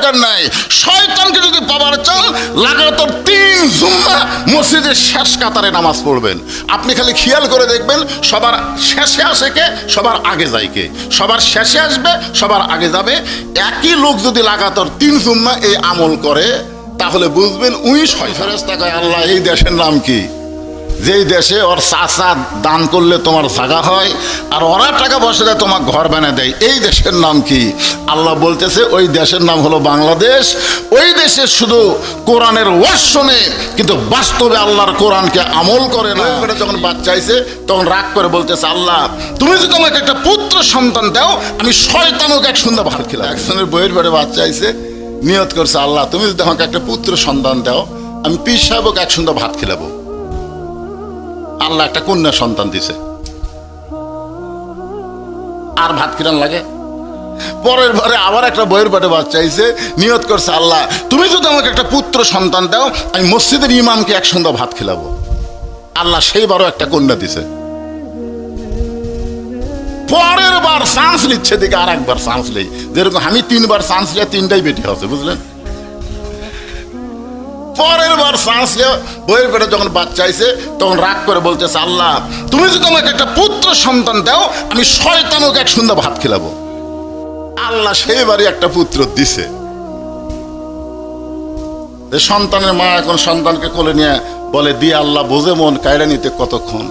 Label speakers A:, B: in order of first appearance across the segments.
A: দরকার নাই। শয়তানকে যদি পাবার চান লাগাতার 3 জুম্মা মসজিদের শেষ কাতারে নামাজ পড়বেন। আপনি খালি খেয়াল করে দেখবেন সবার শেষে আসে কে, সবার আগে যায় কে। সবার শেষে আসবে, সবার আগে যাবে। একই লোক যদি লাগাতার 3 জুম্মা এই আমল করে তাহলে বুঝবেন উই ফেরেশতা কয় আল্লাহ এই দেশের নাম কি? যেই দেশে ওর চাচা দান করলে তোমার জায়গা হয় আর ওরা টাকা পয়সা দেয় তোমার ঘর বানিয়ে দেয়, এই দেশের নাম কি? আল্লাহ বলতেছে ওই দেশের নাম হলো বাংলাদেশ। ওই দেশে শুধু কোরআনের ওয়াজ শোনে কিন্তু বাস্তবে আল্লাহর কোরআনকে আমল করে না। যখন বাচ্চা আইছে তখন রাগ করে বলতেছে আল্লাহ তুমি যদি আমাকে একটা পুত্র সন্তান দাও আমি শয়তানকে এক সুন্দর ভাত খেলাম। একজনের বইয়ের বাড়ি বাচ্চা আইছে, নিয়ত করছে আল্লাহ তুমি যদি আমাকে একটা পুত্র সন্তান দাও আমি পীর সাহেবকে এক সুন্দর ভাত খেলাবো। আল্লাহ একটা কন্যা সন্তান দিছে, আর ভাত কিরান লাগে। পরের বারে আবার একটা বইয়ের বাটে বাচ্চা আইছে, নিয়ত করছে আল্লাহ তুমি যদি আমাকে একটা পুত্র সন্তান দাও আমি মসজিদের ইমামকে এক সন্ধ্যা ভাত খেলাবো। আল্লাহ সেইবারও একটা কন্যা দিছে। পরের বার চান্স নিচ্ছে দিকে আর একবার চান্স নেই, যেরকম আমি 3 বার চান্স নিয়ে 3টাই বেটি হচ্ছে, বুঝলেন। পরের বার চান্স নিয়ে বইয়ের পেটে যখন বাচ্চা আইছে তখন রাগ করে বলতেছে আল্লাহ তুমি যদি আমাকে একটা পুত্র সন্তান দাও আমি শয়তানকে এক সুন্দর ভাত খেলাবো। আল্লাহ সেইবারই একটা পুত্র দিছে। সন্তানের মা এখন সন্তানকে কোলে নিয়ে বলে দিয়ে আল্লাহ বোঝে মন কায়রা নিতে কতক্ষণ,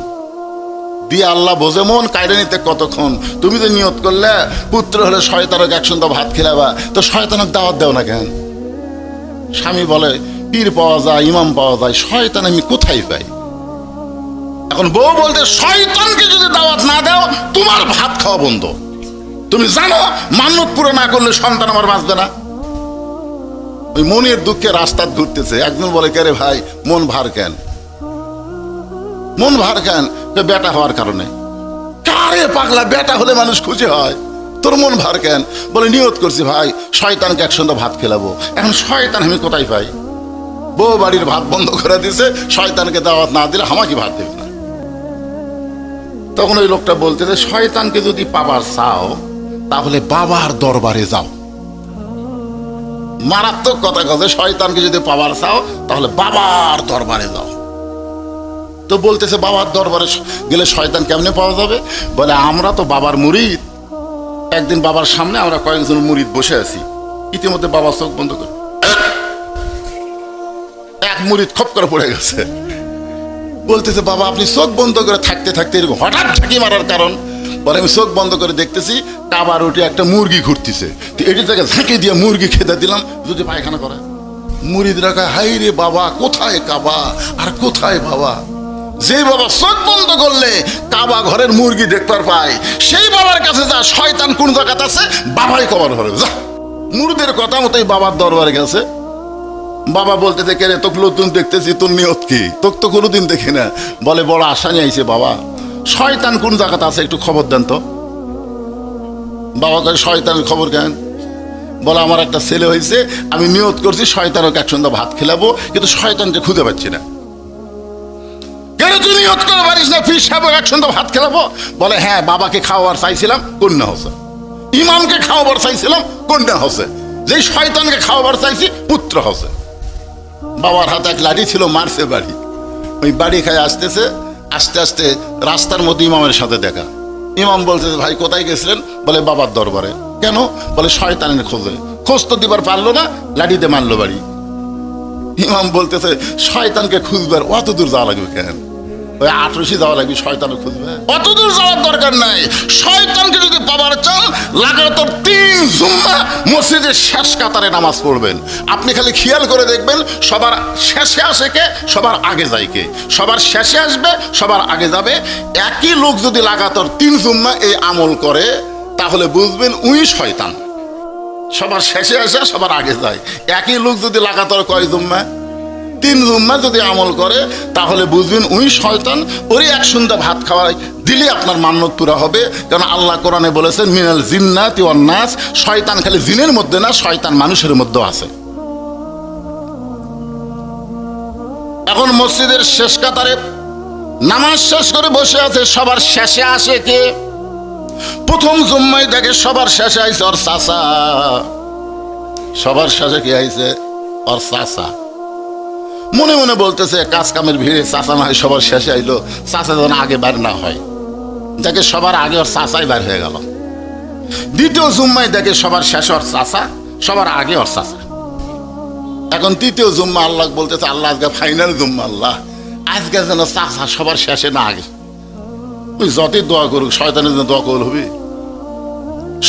A: দিয়ে আল্লাহ বোঝে মন কায়রা নিতে কতক্ষণ। তুমি যে নিয়ত করলে পুত্র হলে শয়তানকে এক সুন্দর ভাত খেলাবা, তো শয়তানকে দাওয়াত দেও না কেন? স্বামী বলে পীর পাওয়া যায়, ইমাম পাওয়া যায়, শয়তান আমি কোথায় পাই? এখন বউ বলতে শয়তানকে যদি দাওয়াত না দাও তোমার ভাত খাওয়া বন্ধ। তুমি জানো মান্যত পুরো না করলে সন্তান আমার বাঁচবে না। ওই মনের দুঃখে রাস্তা ঘুরতেছে, একজন বলে কে রে ভাই মন ভার কেন? মন ভার কেন? বেটা হওয়ার কারণে। কারে পাগলা, বেটা হলে মানুষ খুশি হয়, তোর মন ভার কেন? বলে নিয়ত করছি ভাই শয়তানকে এক সন্ধ্যা ভাত খেলাবো। এখন শয়তান আমি কোথায় পাই? বউ বাড়ির ভাত বন্ধ করে দিছে, শয়তানকে দাওয়াত না দিলে আমাকে ভাত দেবে না। তখন ওই লোকটা বলতেছে শয়তানকে যদি পাবার চাও তাহলে বাবার দরবারে যাও। মারাত্মক কথা কথা, শয়তানকে যদি পাবার চাও তাহলে বাবার দরবারে যাও। তো বলতেছে বাবার দরবারে গেলে শয়তান কেমনে পাওয়া যাবে? বলে আমরা তো বাবার মুরিদ। একদিন বাবার সামনে আমরা কয়েকজন মুরিদ বসে আছি, ইতিমধ্যে বাবা চোখ বন্ধ করে এক মুরিদ খপ করে পড়ে গেছে। বলতেছে বাবা আপনি চোখ বন্ধ করে থাকতে থাকতে এরকম হঠাৎ ঝাঁকি মারার কারণ? বলে আমি চোখ বন্ধ করে দেখতেছি কাবার উঠে একটা মুরগি ঘুরতেছে, তো এটি থেকে ঝাঁকি দিয়ে মুরগি খেতে দিলাম যদি পায়খানা করে। মুরিদরা কয় হাই রে বাবা কোথায় কাবা আর কোথায় বাবা? যে বাবা চোখ বন্ধ করলে কাবা ঘরের মুরগি দেখবার পায় সেই বাবার কাছে যা, শয়তান কোন জায়গাতে আছে বাবাই কবার ঘরে যা। মুরিদের কথা মতোই বাবার দরবারে গেছে। বাবা বলতেছে কে রে তোকে নতুন দেখতেছি, তোর নিয়ত কি? তোকে তো কোনোদিন দেখি না। বলে বড় আশা নিয়ে আইছে বাবা, শয়তান কোন জায়গাতে আছে একটু খবর দেন তো। বাবা কয় শয়তানের খবর কেন? বলে আমার একটা ছেলে হয়েছে, আমি নিয়ত করছি শয়তানকে এক সন্ধ্যা ভাত খেলাবো, কিন্তু শয়তানকে খুঁজে পাচ্ছি না। কেন তুই নিয়ত করে পারিস না পীর সাহেব এক সন্ধ্যা ভাত খেলাবো? বলে হ্যাঁ বাবাকে খাওয়াবার চাইছিলাম কন্যা হচ্ছে, ইমামকে খাওয়াবার চাইছিলাম কন্যা হচ্ছে, যেই শয়তানকে খাওয়াবার চাইছি পুত্র হচ্ছে। বাবার হাতে এক লাঠি ছিল, মারছে বাড়ি। ওই বাড়ি খায় আসতেছে, আস্তে আস্তে রাস্তার মধ্যে ইমামের সাথে দেখা। ইমাম বলতেছে ভাই কোথায় গেছিলেন? বলে বাবার দরবারে। কেন? বলে শয়তানের খোঁজে। খোঁজ তো দিবার পারলো না, লাঠিতে মারলো বাড়ি। ইমাম বলতেছে শয়তানকে খুঁজবার অত দূর যাওয়া লাগবে কেন? ওই ৮০ যাওয়া লাগবে, শয়তানকে খুঁজবে অত দূর যাওয়ার দরকার নাই। শয়তানকে যদি পাবার চান লাগাতার 3 জুম্মা মসজিদের শেষ কাতারে নামাজ পড়বেন। আপনি খালি খেয়াল করে দেখবেন সবার শেষে আসে কে, সবার আগে যায় কে। সবার শেষে আসবে, সবার আগে যাবে। একই লোক যদি লাগাতার 3 জুম্মা এই আমল করে তাহলে বুঝবেন উই শয়তান। সবার শেষে আসে, সবার আগে যায়। একই লোক যদি লাগাতার কয় জুম্মা 3 জুম্মা যদি আমল করে তাহলে বুঝবেন উনি শয়তান। ওরই এক সন্ধ্যা ভাত খাওয়াই দিলে আপনার মান্যত পুরা হবে। কারণ আল্লাহ কোরআনে বলেছেন মিনাল জিন্নাতি ওয়ান নাস, শয়তান খালি জিনের মধ্যে না, শয়তান মানুষের মধ্যেও আছে। এখন মসজিদের শেষ কাতারে নামাজ শেষ করে বসে আছে, সবার শেষে আসে কে? প্রথম জুম্মায় দেখে সবার শেষে আইছে ওর চাচা। সবার শেষে কি আইছে? ওর চাচা। মনে মনে বলতেছে কাজ কামের ভিড়ে চাচা না হয় সবার শেষে আইলো, চাচা যেন আগে বার না হয়। দেখে সবার আগে ওর চাচাই বার হয়ে গেল। দ্বিতীয় জুম্মায় দেখে সবার শেষে ওর চাচা, সবার আগে ওর চাচা। এখন তৃতীয় জুম্মা আল্লাহ বলতেছে, আল্লাহ আজকে ফাইনাল জুম্মা, আল্লাহ আজকে যেন চাচা সবার শেষে না আগে। তুই যতই দোয়া করুক, শয়তানের জন্য দোয়া কবুল হবে?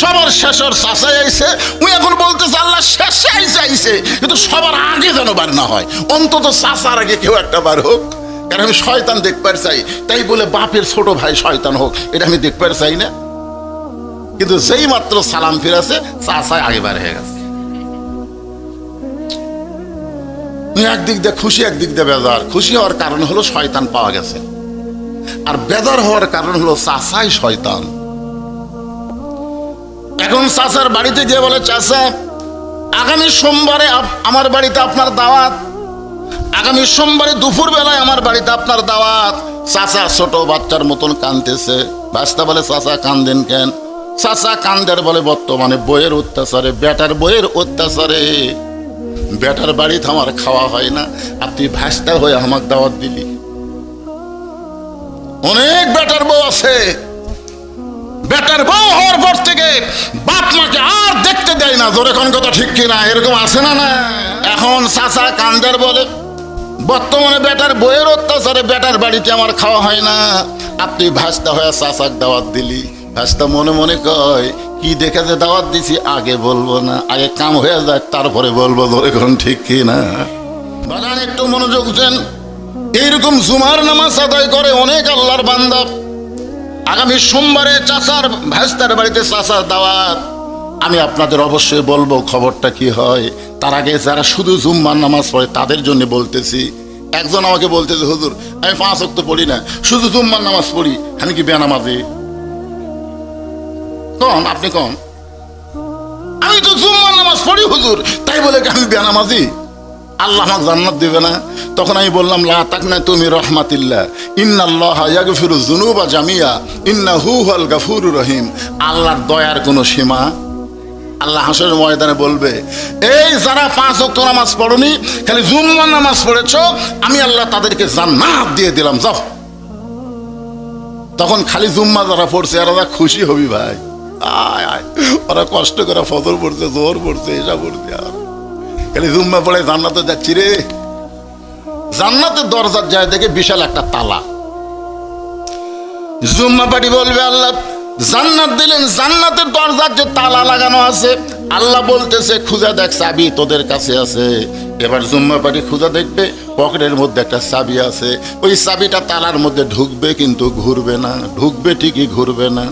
A: সবার শেষ ওর চাচাই আইছে, উনি এখন বলতেছে আল্লাহ শেষে আইছে, কিন্তু সবার আগে যেন বার না হয়, অন্তত চাচার আগে কেউ একটা বার হোক। কারণ আমি শয়তান দেখতে চাই, তাই বলে বাপের ছোট ভাই শয়তান হোক এটা আমি দেখতে চাই না। কিন্তু যেই মাত্র সালাম ফিরেছে, চাচাই আগে বার হয়ে গেছে। একদিক দিয়ে খুশি, একদিক দিয়ে বেজার। খুশি হওয়ার কারণ হলো শয়তান পাওয়া গেছে, আর বেজার হওয়ার কারণ হলো চাচাই শয়তান। এখন চাচার বাড়িতে গিয়ে বলে, চাচা আগামী সোমবারে আমার বাড়িতে আপনার দাওয়াত, আগামী সোমবারে দুপুর বেলায় আমার বাড়িতে আপনার দাওয়াত। চাচা ছোট বাচ্চার মতন কাঁদতেছে। বাস্তা বলে, চাচা কান্দেন কেন? চাচা কান্দের বলে, বর্তমানে বইয়ের অত্যাচারে, বেটার বইয়ের অত্যাচারে বেটার বাড়িতে আমার খাওয়া হয় না, আর তুই ভাস্তা হয়ে আমাকে দাওয়াত দিলি। অনেক বেটার বউ আছে, বেটার বউ হওয়ার পর থেকে বাপ মাকে আর দেখতে দেয় না। জোরে কোন কথা ঠিক কিনা? এরকম আছে না? না। এখন চাচা কান্দার বলে, বর্তমানে বেটার বইয়ের অত্যাচারে বেটার বাড়িতে আমার খাওয়া হয় না, আর তুই ভাস্তা হয়ে চাচাক দাওয়াত দিলি। ভাস্তা মনে মনে কয়, কি দেখে যে দাওয়াত দিছি আগে বলবো না, আগে কাম হয়ে যাক তারপরে বলবো। জোরে কোন ঠিক কিনা? বাগান একটু মনোযোগ দেন। এইরকম জুমার নামাজ আদায় করে অনেক আল্লাহর বান্দা। আগামী সোমবারে চাচার ভাস্তার বাড়িতে চাচার দাওয়াত। আমি আপনাদের অবশ্যই বলবো খবরটা কি হয়। তার আগে যারা শুধু জুম্মার নামাজ পড়ে তাদের জন্য বলতেছি। একজন আমাকে বলতেছে, হুজুর আমি 5 ওয়াক্ত পড়ি না, শুধু জুম্মার নামাজ পড়ি, আমি কি বেনামাজি? কন আপনি কন, আমি তো জুম্মার নামাজ পড়ি হুজুর, তাই বলে কি আমি বেনামাজি? আল্লাহ আমাকে জান্নাত দিবে না? তখন আমি বললাম, লা তাকনা তুমি রহমাতিল্লাহ, ইন্নাল্লাহ ইয়াগফিরু যুনুবা জামিয়া, ইন্নাহু হুয়াল গাফুরুর রহিম। আল্লাহর দয়ার কোনো সীমা? আল্লাহ হাসরের ময়দানে বলবে, এই যারা 5 ওয়াক্ত নামাজ পড়নি, খালি জুম্মার নামাজ পড়েছো, আমি আল্লাহ তাদেরকে জান্নাত দিয়ে দিলাম, যাও। তখন খালি জুম্মা যারা পড়ছে এরা খুশি হবি ভাই। আয় আয়, ওরা কষ্ট করে ফজর পড়ছে, জোহর পড়ছে, এসা পড়ছে, আর খালি জুম্মা পড়ে জান্নাতে যাচ্ছি রে। জান্নাতের দরজার যায় দেখে বিশাল একটা তালা। জুম্মা পাটি বলবে, আল্লাহ জান্নাত দিলেন, জান্নাতের দরজার যে তালা লাগানো আছে, আল্লাহ বলতেছে খুঁজা দেখ, চাবি তোদের কাছে আছে। এবার জুম্মা পাটি খুঁজা দেখবে, পকেটের মধ্যে একটা চাবি আছে। ওই চাবিটা তালার মধ্যে ঢুকবে কিন্তু ঘুরবে না, ঢুকবে ঠিকই ঘুরবে না।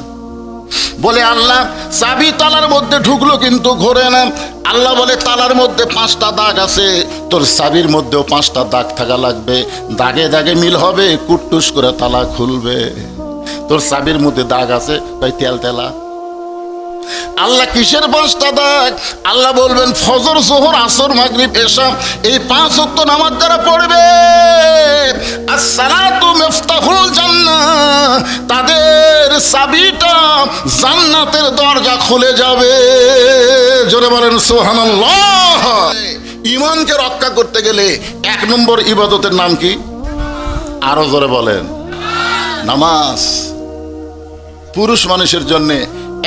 A: বলে আল্লাহ চাবি তালার মধ্যে ঢুকলো কিন্তু ঘোরে না। আল্লাহ বলে তালার মধ্যে 5টা দাগ আছে, তোর চাবির মধ্যেও 5টা দাগ থাকা লাগবে, দাগে দাগে মিল হবে, কুটটুস করে তালা খুলবে। তোর চাবির মধ্যে দাগ আছে, তাই তেল তেলা। আল্লাহ কিসের 5টা দাগ? আল্লাহ বলবেন ফজর, জোহর, আসর, মাগরিব, এশা, এই 5 ওয়াক্ত নামাজ যারা পড়বে, as-salatu মিফতাহুল জান্নাহ, তাদের চাবিটা জান্নাতের দরজা খুলে যাবে। জোরে বলেন সুবহানাল্লাহ। ঈমানকে রক্ষা করতে গেলে 1 নম্বর ইবাদতের নাম কি? আরো জোরে বলেন, নামাজ। পুরুষ মানুষের জন্য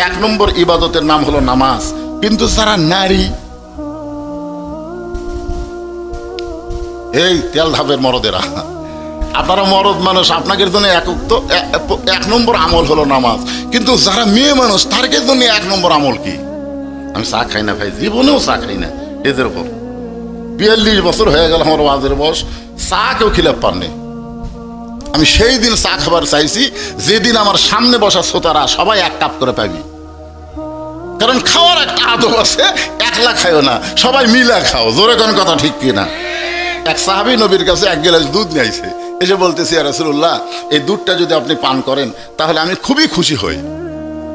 A: 1 নম্বর ইবাদতের নাম হলো নামাজ। কিন্তু যারা নারী, এই তেল ধাপের মরদেরা, আপনারা মরদ মানুষ, আপনাদের জন্য 1 নম্বর আমল হলো নামাজ। কিন্তু যারা মেয়ে মানুষ তাদের জন্য 1 নম্বর আমল কি? আমি চা খাই না ভাই, জীবনেও চা খাই না। এদের উপর 42 বছর হয়ে গেল আমার ওয়াজের বয়স, চা কেউ খিলাপ পাননি। আমি সেই দিন চা খাবার চাইছি যেদিন আমার সামনে বসা শ্রোতারা সবাই 1 কাপ করে পাবি। কারণ খাওয়ার একটা আদব আছে, একলা খাইও না, সবাই মিলা খাও। জোরে কোন কথা ঠিক কিনা? এক সাহাবী নবীর কাছে 1 গ্লাস দুধ নিয়ে আইছে, এসে বলতেছি, ইয়া রাসূলুল্লাহ, এই দুধটা যদি আপনি পান করেন তাহলে আমি খুবই খুশি হই।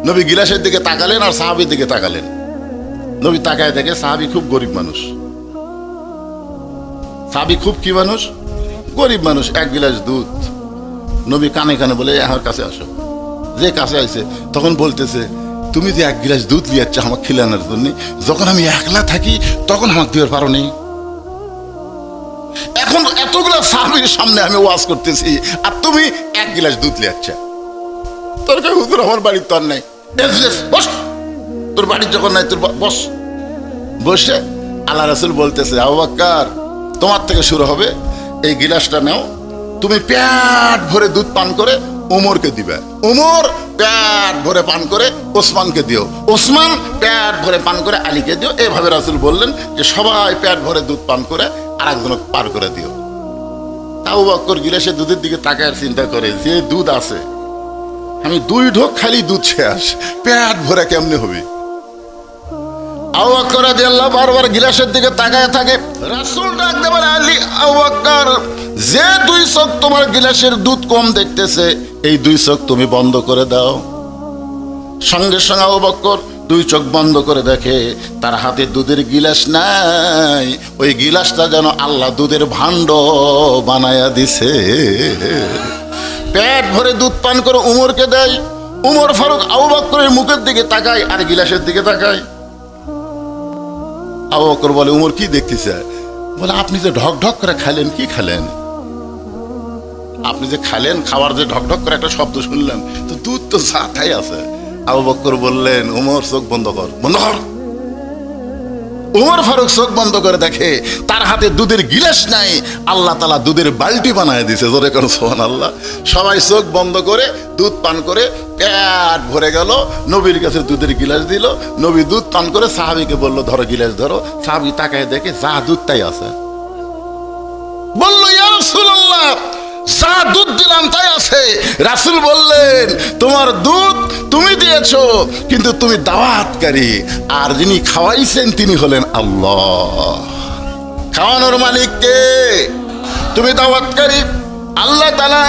A: নবী গিলাসের দিকে তাকালেন আর সাহাবীর দিকে তাকালেন। নবী তাকায় দেখে সাহাবী খুব গরিব মানুষ। সাহাবী খুব কি মানুষ? গরিব মানুষ। 1 গ্লাস দুধ। নবী কানে কানে বলে, আমার কাছে আসো। যে কাছে আইছে তখন বলতেছে, তুমি যে 1 গ্লাস দুধ লিয়াচ্ছ আমাকে খিলানোর জন্য, যখন আমি একলা থাকি তখন আমাকে দিবার পারো নি। এখন এতগুলো সাহাবীর সামনে আমি ওয়াজ করতেছি আর তুমি 1 গ্লাস দুধ লিয়াচ্ছ। তোর কই হুজুর আমার বাড়ির তোর নাই, বস, তোর বাড়ির যখন নাই তোর বস। বসে আল্লাহ রাসূল বলতেছে, আবু বকর তোমার থেকে শুরু হবে, এই গিলাসটা নাও, তুমি পেট ভরে দুধ পান করে উমরকে দিবে, উমর পেট ভরে পান করে ওসমানকে দিও, ওসমান পেট ভরে পান করে আলীকে দিও। এভাবে রাসূল বললেন যে সবাই পেট ভরে দুধ পান করে আরেকজনকে পার করে দিও। আবু বকর গিলাসের দুধের দিকে তাকায় আর চিন্তা করে, যে দুধ আছে আমি 2 ঢোক খালি দুধ শেষ, পেট ভরে কেমনে হবে। আবু বকর রাদিয়াল্লাহু বারবার গিলাসের দিকে তাকায় থাকে। রাসূল ডাকতে বলে, আলী, আবু বকর, যে 2 চোখ তোমার গিলাসের দুধ কম দেখতেছে, এই 2 চোখ তুমি বন্ধ করে দাও। সঙ্গে সঙ্গে আবু বকর 2 চোখ বন্ধ করে দেখে তার হাতে দুধের গিলাস নাই, ওই গিলাসটা যেন আল্লাহ দুধের ভাণ্ড বানায়া দিছে। পেট ভরে দুধ পান করে উমরকে দেয়। উমর ফারুক আবু বকরের মুখের দিকে তাকায় আর গিলাসের দিকে তাকায়। আবু বকর বলে, উমর কি দেখতেছে? বলে, আপনি যে ঢক ঢক করে খালেন, কি খালেন? আপনি যে খালেন, খাওয়ার যে ঢক ঢক করে একটা শব্দ শুনলাম, তো দুধ তো সাথাই আছে। আবু বকর বললেন, উমর চোখ বন্ধ কর, বন্ধ কর। উমর ফারুক চোখ বন্ধ করে দেখে তার হাতে দুধের গিলাস নাই, আল্লাহ তাআলা দুধের বালতি বানায় দিছে। জোরে করো সুবহানাল্লাহ। সবাই চোখ বন্ধ করে দুধ পান করে পেট ভরে গেল। নবীর কাছে দুধের গিলাস দিল, নবী দুধ পান করে সাহাবীকে বলল, ধরো গিলাস ধরো। সাহাবী তাকায় দেখে যা দুধ তাই আছে। বলল, ইয়া রাসূলুল্লাহ, যা দুধ দিলাম তাই আছে। রাসূল বললেন, তোমার দুধ তুমি দিয়েছো, কিন্তু তুমি দাওয়াতকারী, আর যিনি খাওয়াইছেন তিনি হলেন আল্লাহ। খাওয়ানোর মালিক কে? তুমি দাওয়াতকারী। আল্লাহ তাআলা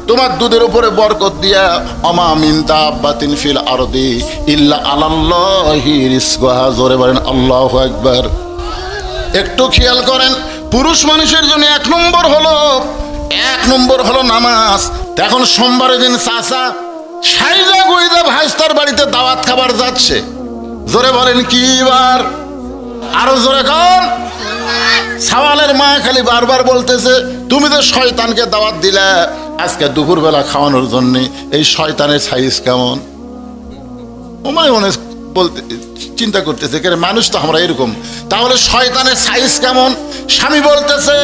A: তোমার দুধের উপরে বরকত দিয়া, আমা মিন দাব্বাতিন ফিল আরদি ইল্লা আলাল্লাহি রিজকুহা। জোরে বলেন আল্লাহু আকবার। একটু খেয়াল করেন, পুরুষ মানুষের জন্য 1 নম্বর হলো নামাজ। এখন সোমবারের দিন চাচা সাইজা গুইজা ভাইস্তার বাড়িতে দাওয়াত খাবার যাচ্ছে। জোরে বলেন কি বার? আরো জোরে কন। সওয়ালের মা খালি বারবার বলতেছে, তুমি তো শয়তানকে দাওয়াত দিলা আজকে দুপুরবেলা খাওয়ানোর জন্য, এই শয়তানের সাইজ কেমন? ওমায় মনে বলতে চিন্তা করতেছে, মানুষ তো আমরা এরকম, তাহলে শয়তানের সাইজ কেমন? স্বামী বলতেছে,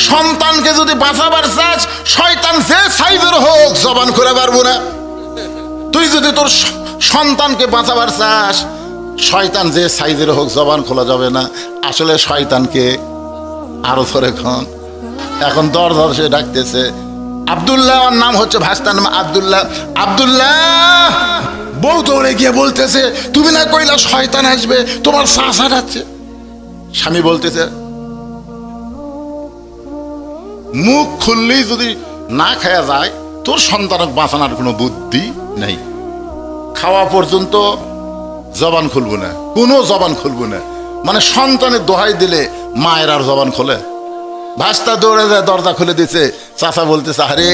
A: সন্তানকে যদি বাঁচাবার চাস, শয়তান যে সাইজের হোক জবান খুলে পারবো না। তুই যদি তোর সন্তানকে বাঁচাবার চাস, শয়তান যে সাইজের হোক জবান খোলা যাবে না। আসলে শয়তানকে আরো ধরে খন। এখন দর সে ডাকতেছে, আব্দুল্লাহ, ওর নাম হচ্ছে, ভাস্তার নাম আব্দুল্লাহ। আব্দুল্লাহ, বউ দৌড়ে গিয়ে বলতেছে, তুমি না কইলা শয়তান আসবে, তোমার চাচা ডাকছে। স্বামী বলতেছে, মুখ খুললেই যদি না খাওয়া যায়, তোর সন্তানক বাঁচানোর কোনো বুদ্ধি নেই। খাওয়া পর্যন্ত জবান খুলবো না, কোনো জবান খুলবো না। মানে সন্তানের দোহাই দিলে মায়ের আর জবান খোলে? ভাস্তা দৌড়ে যায়, দরজা খুলে দিছে। চাচা বলতেছে, আরে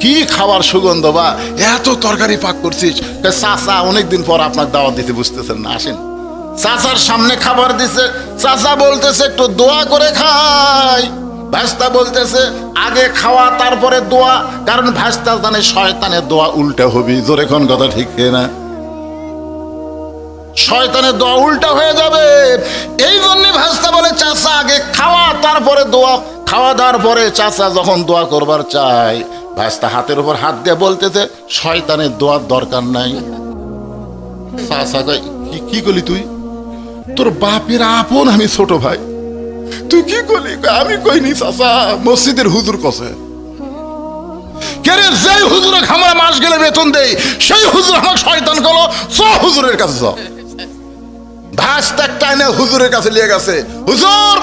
A: কি খাবার সুগন্ধ, বা এত তরকারি পাক করছিস। চাচা অনেকদিন পর আপনার দাওয়াত দিতে, বুঝতেছেন না, আসেন। চাচার সামনে খাবার দিছে। চাচা বলতেছে, একটু দোয়া করে খাই। ভাস্তা বলতেছে, আগে খাওয়া তারপরে দোয়া, কারণ ভাস্তা জানে শয়তানের দোয়া উল্টা হবে। জোরে কোন কথা ঠিক না? শয়তানের দোয়া উল্টা হয়ে যাবে। এই জন্য ভাস্তা বলে, চাচা আগে খাওয়া তারপরে দোয়া। খাওয়া দাওয়ার পরে চাচা যখন দোয়া করবার চায়, ভাস্তা হাতের উপর হাত দিয়ে বলতেছে, শয়তানের দোয়ার দরকার নাই। চাচা কয়, কি করলি তুই? তোর বাপের আপন আমি ছোট ভাই, তুই কি করলি? আমি কইনি চাচা, মসজিদের হুজুর কছে। কেরে যেই হুজুরে আমরা মাস গেলে বেতন দেই, সেই হুজুর আমাকে শয়তান করলো, চ হুজুরের কাছে চ। ভাস্তা টাইনে হুজুরের কাছে নিয়ে গেছে। হুজুর,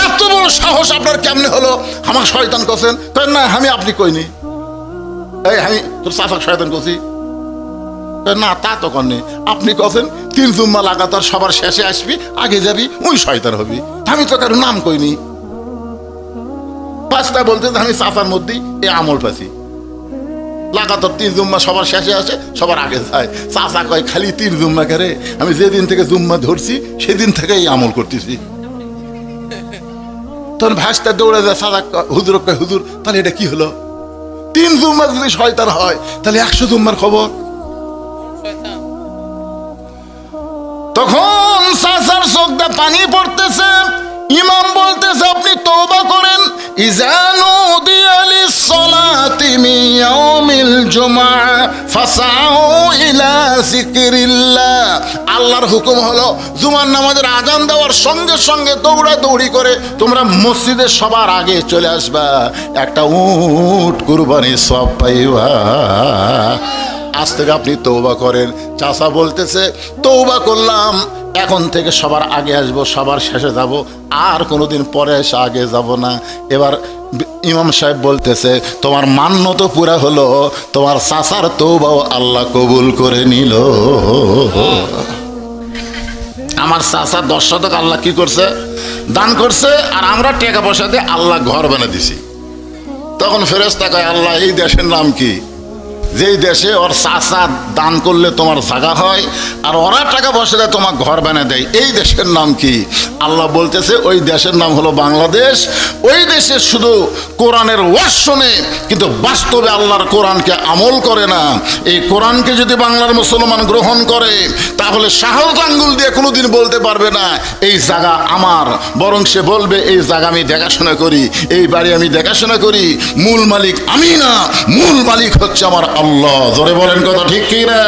A: এত বড় সাহস আপনার কেমনে হলো? আমার শয়তান করছেন? না, আমি আপনি কইনি। এই আমি তোর চাচা শয়তান করছি? না, তা তো কননি। আপনি কছেন 3 জুম্মা লাগাতার সবার শেষে আসবি, আগে যাবি, ওই শয়তান হবি। আমি তো কারো নাম কইনি। ভাস্তা বলতে আমি চাচার মধ্যেই এই আমল পাচ্ছি। লাগাতার 3 জুম্মা সবার শেষে আসে, সবার আগে যায়। চাচা কয় খালি 3 জুম্মা করে, আমি যেদিন থেকে জুম্মা ধরছি সেদিন থেকেই আমল করতেছি। তখন ভাসটা দৌড়ে যায়, চাচা হুজুর কয় হুজুর তাহলে এটা কি হলো? 3 জুম্মা যদি শয়তান হয় তাহলে 100 জুম্মার খবর। তখন চাচার চোখ দিয়ে পানি পড়তেছে। ইমাম বলতেছে আপনি তওবা করেন। ইযা নুদিয়া লিস-সালাতি মিন ইয়াউমিল জুমআ ফাসাউ ইলা যিকরিল্লাহ। আল্লাহর হুকুম হলো জুমার নামাজের আজান দেওয়ার সঙ্গে সঙ্গে দৌড়াদৌড়ি করে তোমরা মসজিদে সবার আগে চলে আসবা, একটা উট কুরবানি সওয়াব পাইবা। আজ থেকে আপনি তওবা করেন। চাচা বলতেছে তওবা করলাম, এখন থেকে সবার আগে আসবো, সবার শেষে যাব, আর কোনোদিন পরে এসে আগে যাব না। এবার ইমাম সাহেব বলতেছে তোমার মান্যত পুরা হলো, তোমার চাচার তওবাও আল্লাহ কবুল করে নিল। আমার চাচা 10 শতক আল্লাহ কি করছে? দান করছে, আর আমরা টাকা পয়সা দিয়ে আল্লাহ ঘর বানিয়ে দিছি। তখন ফেরেশতা কয় আল্লাহ এই দেশের নাম কি? যেই দেশে ওর চাচা দান করলে তোমার জায়গা হয় আর ওরা টাকা পয়সা দেয় তোমার ঘর বানিয়ে দেয়, এই দেশের নাম কি? আল্লাহ বলতেছে ওই দেশের নাম হলো বাংলাদেশ। ওই দেশে শুধু কোরআনের ওয়াজ শোনে কিন্তু বাস্তবে আল্লাহর কোরআনকে আমল করে না। এই কোরআনকে যদি বাংলার মুসলমান গ্রহণ করে তাহলে শাহাদাত আঙ্গুল দিয়ে কোনোদিন বলতে পারবে না এই জায়গা আমার, বরং সে বলবে এই জায়গা আমি দেখাশোনা করি, এই বাড়ি আমি দেখাশোনা করি, মূল মালিক আমি না, মূল মালিক হচ্ছে আমার আল্লাহ। জোরে বলেন কথা ঠিক কি না?